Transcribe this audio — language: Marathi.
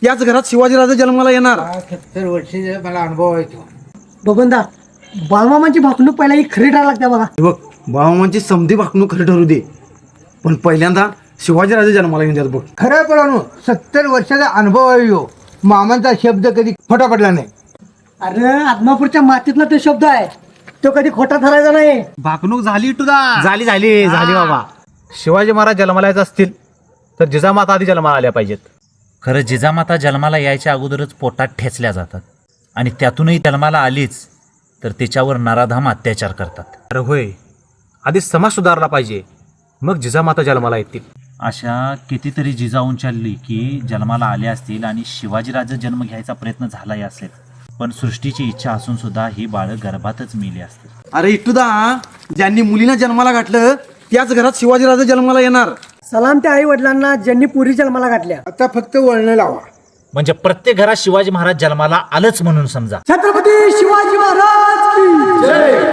याच घरात शिवाजीराजे जन्माला येणार. 70 वर्षाचा मला अनुभव आहे तो. बबनदा, बाळमामांची भाकणूक पहिला ही खरी ठरायला लागते बघा. हे बघ, बाळमामांची समधी भाकणूक खरी ठरू दे, पण पहिल्यांदा शिवाजीराजे जन्माला येऊन द्यात बघ. खरं पडानो 70 वर्षाचा अनुभव आहे हो. मामांचा शब्द कधी खोटा पडला नाही. अरे आदमापूरच्या मातीतला तो शब्द आहे, तो कधी खोटा ठरायचा नाही. भाकणूक झाली तुझा. झाली बाबा. शिवाजी महाराज जन्माला यायचे असतील तर जिजामाता आधी जन्माला आल्या पाहिजेत. खरं जिजामाता जन्माला यायच्या अगोदरच पोटात ठेचल्या जातात आणि त्यातूनही जन्माला आलीच तर तिच्यावर नराधाम अत्याचार करतात. अरे होय, आधी समाज सुधारला पाहिजे, मग जिजामाता जन्माला येतील. अशा कितीतरी जिजाऊंच्या लेकी जन्माला आल्या असतील आणि शिवाजीराजे जन्म घ्यायचा प्रयत्न झालाही असेल, पण सृष्टीची इच्छा असून सुद्धा ही बाळं गर्भातच मेली असतील. अरे इट्टूदा, ज्यांनी मुलीला जन्माला घातलं त्याच घरात शिवाजीराजे जन्माला येणार. सलाम त्या आई वडिलांना ज्यांनी पुरी जन्माला घातल्या. आता फक्त वळण लावा. म्हणजे प्रत्येक घरात शिवाजी महाराज जन्माला आलंच म्हणून समजा. छत्रपती शिवाजी महाराज की जय.